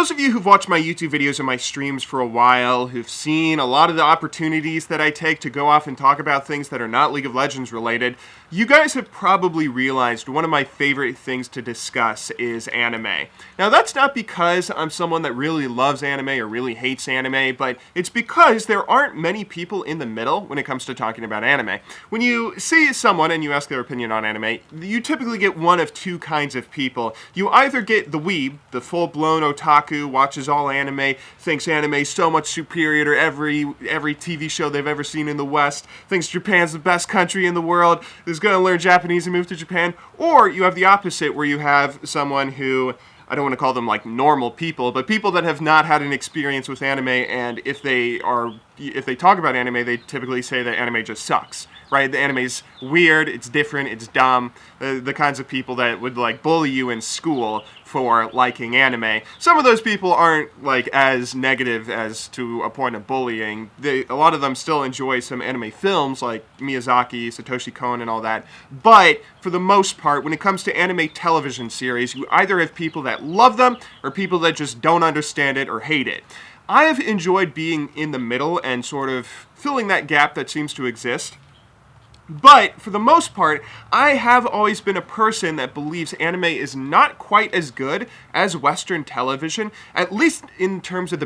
those of you who've watched my YouTube videos and my streams for a while, who've seen a lot of the opportunities that I take to go off and talk about things that are not League of Legends related, you guys have probably realized one of my favorite things to discuss is anime. Now, that's not because I'm someone that really loves anime or really hates anime, but it's because there aren't many people in the middle when it comes to talking about anime. When you see someone and you ask their opinion on anime, you typically get one of two kinds of people. You either get the weeb, the full-blown otaku, watches all anime, thinks anime is so much superior to every TV show they've ever seen in the West, thinks Japan's the best country in the world, is going to learn Japanese and move to Japan. Or you have the opposite, where you have someone who, I don't want to call them like normal people, but people that have not had an experience with anime, and if they talk about anime, they typically say that anime just sucks, right? The anime's weird, it's different, it's dumb. The kinds of people that would like bully you in school for liking anime. Some of those people aren't like as negative as to a point of bullying. A lot of them still enjoy some anime films like Miyazaki, Satoshi Kon, and all that. But for the most part, when it comes to anime television series, you either have people that love them or people that just don't understand it or hate it. I have enjoyed being in the middle and sort of filling that gap that seems to exist. But, for the most part, I have always been a person that believes anime is not quite as good as Western television, at least in terms of the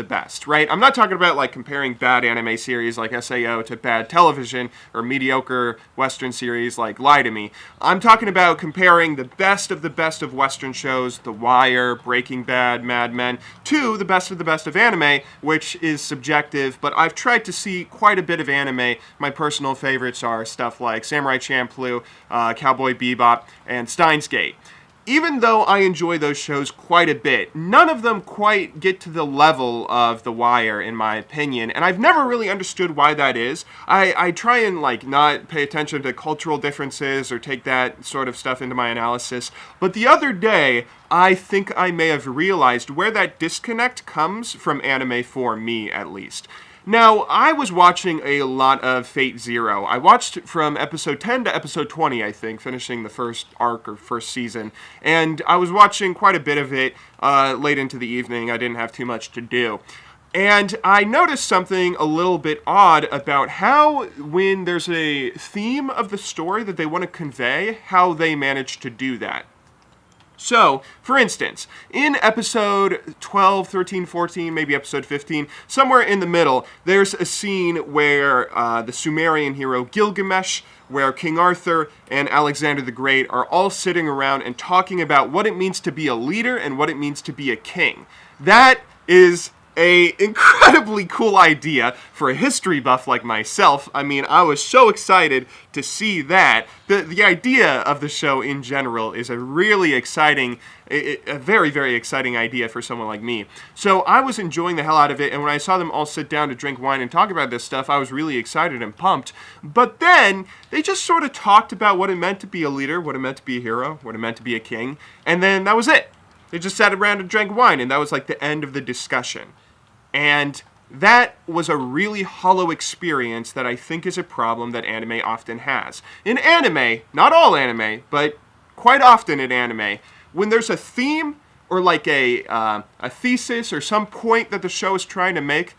best, right? I'm not talking about, like, comparing bad anime series like SAO to bad television, or mediocre Western series like Lie to Me. I'm talking about comparing the best of Western shows, The Wire, Breaking Bad, Mad Men, to the best of anime, which is subjective, but I've tried to see quite a bit of anime. My personal favorites are stuff like Samurai Champloo, Cowboy Bebop, and Steins Gate. Even though I enjoy those shows quite a bit, none of them quite get to the level of The Wire, in my opinion, and I've never really understood why that is. I try and like not pay attention to cultural differences or take that sort of stuff into my analysis, but the other day, I think I may have realized where that disconnect comes from anime for me, at least. Now, I was watching a lot of Fate Zero. I watched from episode 10 to episode 20, I think, finishing the first arc or first season. And I was watching quite a bit of it late into the evening. I didn't have too much to do. And I noticed something a little bit odd about how, when there's a theme of the story that they want to convey, how they manage to do that. So, for instance, in episode 12, 13, 14, maybe episode 15, somewhere in the middle, there's a scene where the Sumerian hero Gilgamesh, where King Arthur and Alexander the Great are all sitting around and talking about what it means to be a leader and what it means to be a king. That is a incredibly cool idea for a history buff like myself. I mean, I was so excited to see that. The idea of the show in general is a really exciting, a very, very exciting idea for someone like me. So I was enjoying the hell out of it, and when I saw them all sit down to drink wine and talk about this stuff, I was really excited and pumped. But then, they just sort of talked about what it meant to be a leader, what it meant to be a hero, what it meant to be a king, and then that was it. They just sat around and drank wine, and that was like the end of the discussion. And that was a really hollow experience that I think is a problem that anime often has. In anime, not all anime, but quite often in anime, when there's a theme or like a thesis or some point that the show is trying to make,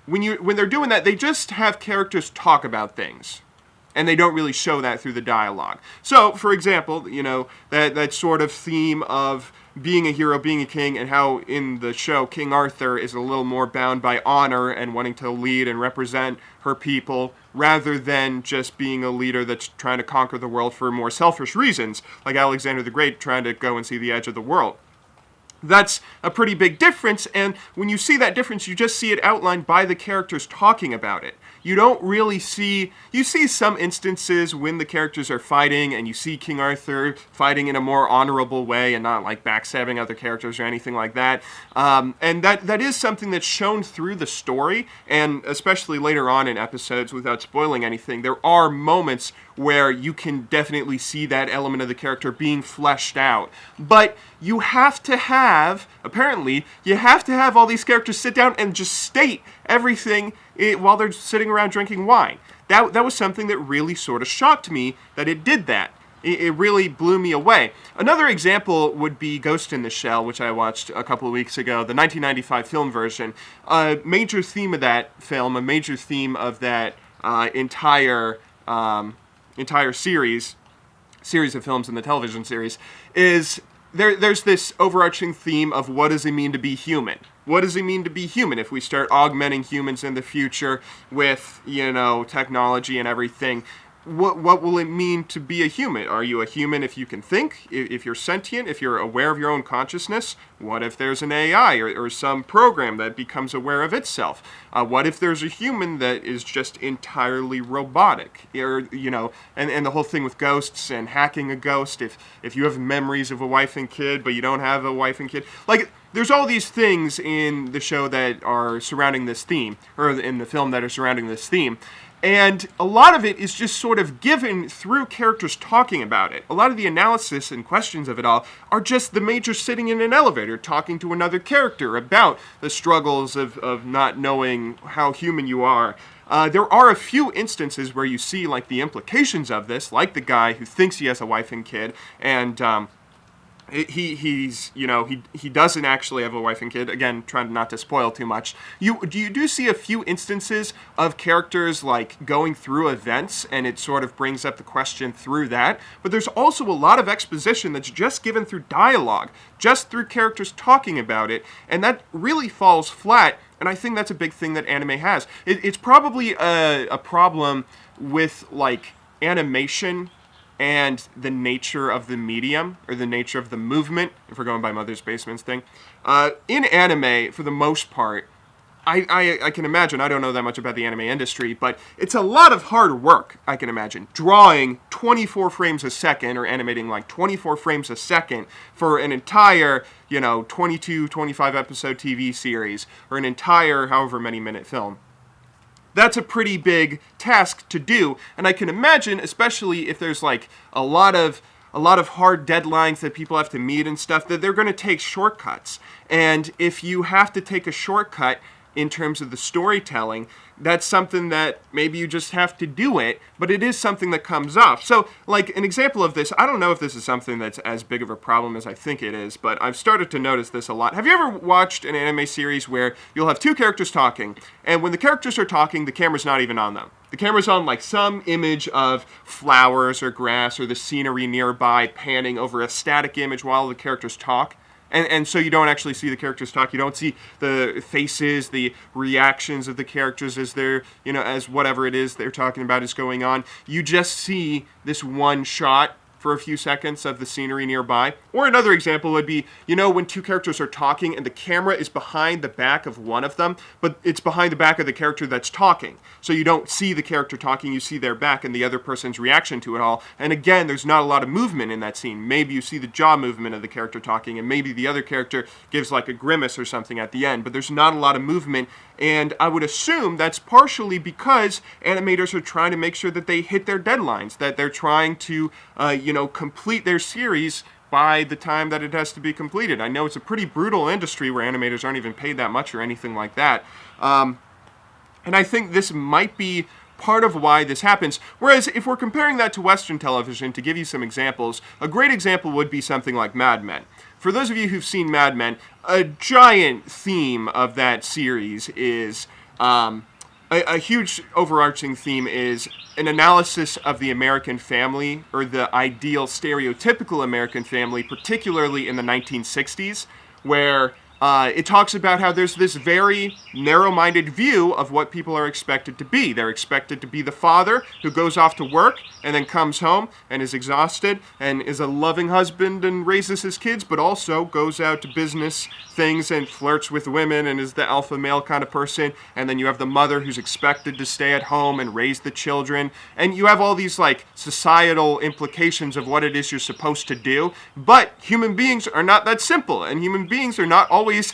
when they're doing that, they just have characters talk about things. And they don't really show that through the dialogue. So, for example, you know, that sort of theme of being a hero, being a king, and how in the show King Arthur is a little more bound by honor and wanting to lead and represent her people rather than just being a leader that's trying to conquer the world for more selfish reasons, like Alexander the Great trying to go and see the edge of the world. That's a pretty big difference, and when you see that difference, you just see it outlined by the characters talking about it. You don't really see, you see some instances when the characters are fighting and you see King Arthur fighting in a more honorable way and not like backstabbing other characters or anything like that. And that is something that's shown through the story, and especially later on in episodes, without spoiling anything, there are moments where you can definitely see that element of the character being fleshed out. But you have to have, apparently, you have to have all these characters sit down and just state everything while they're sitting around drinking wine. That was something that really sort of shocked me, that it did that. It really blew me away. Another example would be Ghost in the Shell, which I watched a couple of weeks ago, the 1995 film version. A major theme of that film, a major theme of that entire series of films in the television series, is there's this overarching theme of what does it mean to be human? What does it mean to be human if we start augmenting humans in the future with, technology and everything? What will it mean to be a human? Are you a human if you can think, if you're sentient, if you're aware of your own consciousness? What if there's an AI or some program that becomes aware of itself? What if there's a human that is just entirely robotic? And the whole thing with ghosts and hacking a ghost, if you have memories of a wife and kid, but you don't have a wife and kid. Like, there's all these things in the show that are surrounding this theme, or in the film that are surrounding this theme. And a lot of it is just sort of given through characters talking about it. A lot of the analysis and questions of it all are just the Major sitting in an elevator talking to another character about the struggles of not knowing how human you are. There are a few instances where you see like the implications of this, like the guy who thinks he has a wife and kid, and he doesn't actually have a wife and kid. Again, trying not to spoil too much. You do see a few instances of characters like going through events, and it sort of brings up the question through that. But there's also a lot of exposition that's just given through dialogue, just through characters talking about it, and that really falls flat. And I think that's a big thing that anime has. It's probably a problem with like animation and the nature of the medium, or the nature of the movement, if we're going by Mother's Basement's thing. In anime, for the most part, I can imagine, I don't know that much about the anime industry, but it's a lot of hard work, I can imagine. Drawing 24 frames a second, or animating like 24 frames a second for an entire, 22, 25 episode TV series, or an entire however many minute film. That's a pretty big task to do, and I can imagine, especially if there's like a lot of hard deadlines that people have to meet and stuff, that they're going to take shortcuts. And if you have to take a shortcut in terms of the storytelling, that's something that maybe you just have to do it, but it is something that comes off. So, like, an example of this, I don't know if this is something that's as big of a problem as I think it is, but I've started to notice this a lot. Have you ever watched an anime series where you'll have two characters talking, and when the characters are talking, the camera's not even on them? The camera's on, like, some image of flowers or grass or the scenery nearby panning over a static image while the characters talk. And so you don't actually see the characters talk. You don't see the faces, the reactions of the characters as they're, as whatever it is they're talking about is going on. You just see this one shot for a few seconds of the scenery nearby. Or another example would be, when two characters are talking and the camera is behind the back of one of them, but it's behind the back of the character that's talking. So you don't see the character talking, you see their back and the other person's reaction to it all. And again, there's not a lot of movement in that scene. Maybe you see the jaw movement of the character talking, and maybe the other character gives like a grimace or something at the end, but there's not a lot of movement. And I would assume that's partially because animators are trying to make sure that they hit their deadlines, that they're trying to, complete their series by the time that it has to be completed. I know it's a pretty brutal industry where animators aren't even paid that much or anything like that. And I think this might be part of why this happens. Whereas if we're comparing that to Western television, to give you some examples, a great example would be something like Mad Men. For those of you who've seen Mad Men, a giant theme of that series is, a huge overarching theme is an analysis of the American family, or the ideal stereotypical American family, particularly in the 1960s, where it talks about how there's this very narrow-minded view of what people are expected to be. They're expected to be the father who goes off to work and then comes home and is exhausted and is a loving husband and raises his kids, but also goes out to business things and flirts with women and is the alpha male kind of person. And then you have the mother who's expected to stay at home and raise the children. And you have all these like societal implications of what it is you're supposed to do. But human beings are not that simple, and human beings are not always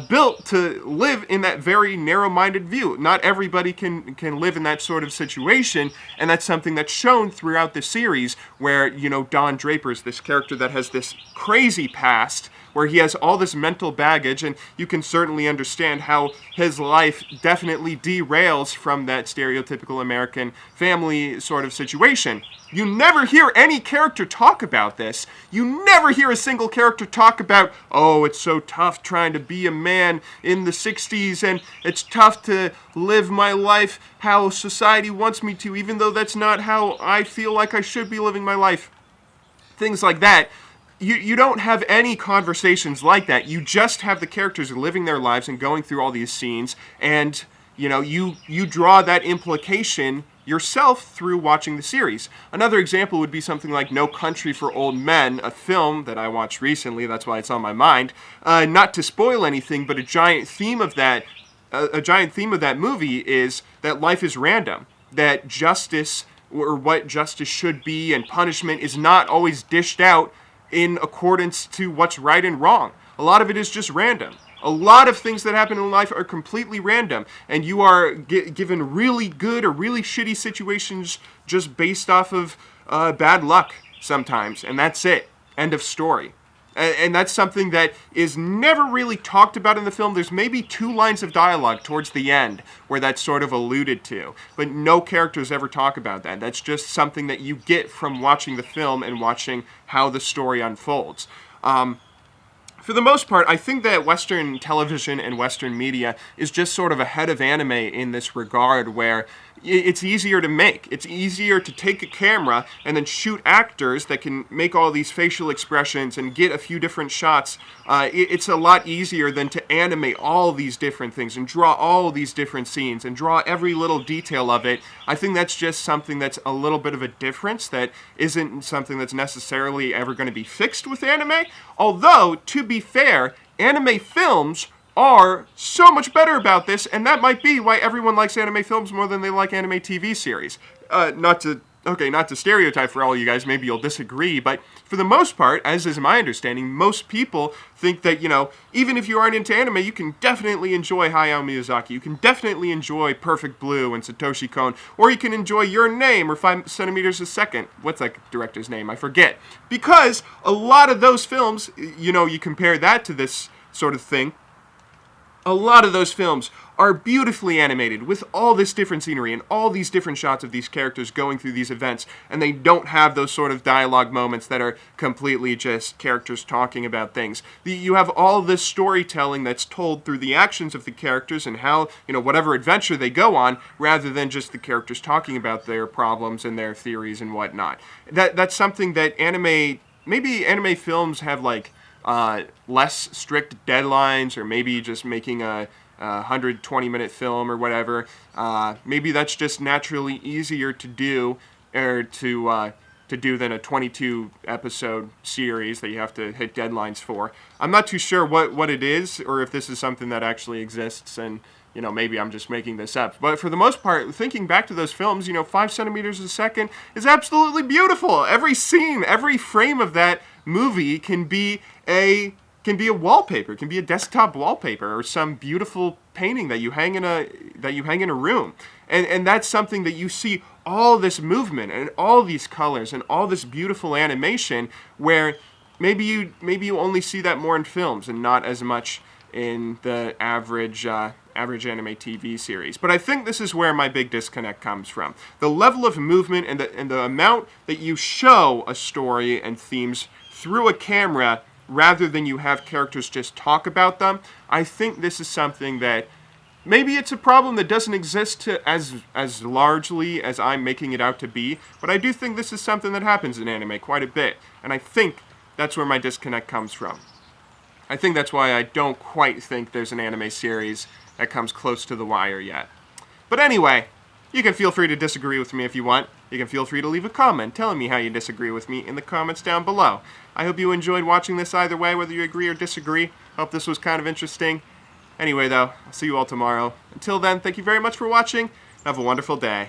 built to live in that very narrow-minded view. Not everybody can live in that sort of situation, and that's something that's shown throughout the series where, Don Draper's this character that has this crazy past where he has all this mental baggage, and you can certainly understand how his life definitely derails from that stereotypical American family sort of situation. You never hear any character talk about this. You never hear a single character talk about, oh, it's so tough trying to be a man in the 60s, and it's tough to live my life how society wants me to, even though that's not how I feel like I should be living my life. Things like that. You don't have any conversations like that. You just have the characters living their lives and going through all these scenes, and you draw that implication yourself through watching the series. Another example would be something like No Country for Old Men, a film that I watched recently, that's why it's on my mind. Not to spoil anything, but a giant theme of that movie is that life is random, that justice, or what justice should be, and punishment is not always dished out in accordance to what's right and wrong. A lot of it is just random. A lot of things that happen in life are completely random, and you are given really good or really shitty situations just based off of bad luck sometimes, and that's it. End of story. And that's something that is never really talked about in the film. There's maybe 2 lines of dialogue towards the end where that's sort of alluded to, but no characters ever talk about that. That's just something that you get from watching the film and watching how the story unfolds. For the most part, I think that Western television and Western media is just sort of ahead of anime in this regard, where it's easier to make. It's easier to take a camera and then shoot actors that can make all these facial expressions and get a few different shots. It's a lot easier than to animate all these different things and draw all these different scenes and draw every little detail of it. I think that's just something that's a little bit of a difference that isn't something that's necessarily ever going to be fixed with anime. Although, to be fair, anime films are so much better about this, and that might be why everyone likes anime films more than they like anime TV series. Not to stereotype for all you guys, maybe you'll disagree, but for the most part, as is my understanding, most people think that, even if you aren't into anime, you can definitely enjoy Hayao Miyazaki, you can definitely enjoy Perfect Blue and Satoshi Kon, or you can enjoy Your Name or 5 centimeters a second. What's that director's name? I forget. Because a lot of those films, you compare that to this sort of thing, a lot of those films are beautifully animated with all this different scenery and all these different shots of these characters going through these events, and they don't have those sort of dialogue moments that are completely just characters talking about things. You have all this storytelling that's told through the actions of the characters and how, whatever adventure they go on, rather than just the characters talking about their problems and their theories and whatnot. That's something that maybe anime films have less strict deadlines, or maybe just making a 120-minute film or whatever. Maybe that's just naturally easier to do, or to do than a 22-episode series that you have to hit deadlines for. I'm not too sure what it is, or if this is something that actually exists, and maybe I'm just making this up. But for the most part, thinking back to those films, 5 centimeters a second is absolutely beautiful. Every scene, every frame of that movie can be a wallpaper, can be a desktop wallpaper, or some beautiful painting that you hang in a room. And that's something that you see all this movement and all these colors and all this beautiful animation, where maybe you only see that more in films and not as much in the average anime TV series. But I think this is where my big disconnect comes from. The level of movement and the amount that you show a story and themes through a camera, rather than you have characters just talk about them. I think this is something that maybe it's a problem that doesn't exist as largely as I'm making it out to be, but I do think this is something that happens in anime quite a bit, and I think that's where my disconnect comes from. I think that's why I don't quite think there's an anime series that comes close to The Wire yet. But anyway, you can feel free to disagree with me if you want. You can feel free to leave a comment telling me how you disagree with me in the comments down below. I hope you enjoyed watching this either way, whether you agree or disagree. Hope this was kind of interesting. Anyway, though, I'll see you all tomorrow. Until then, thank you very much for watching. Have a wonderful day.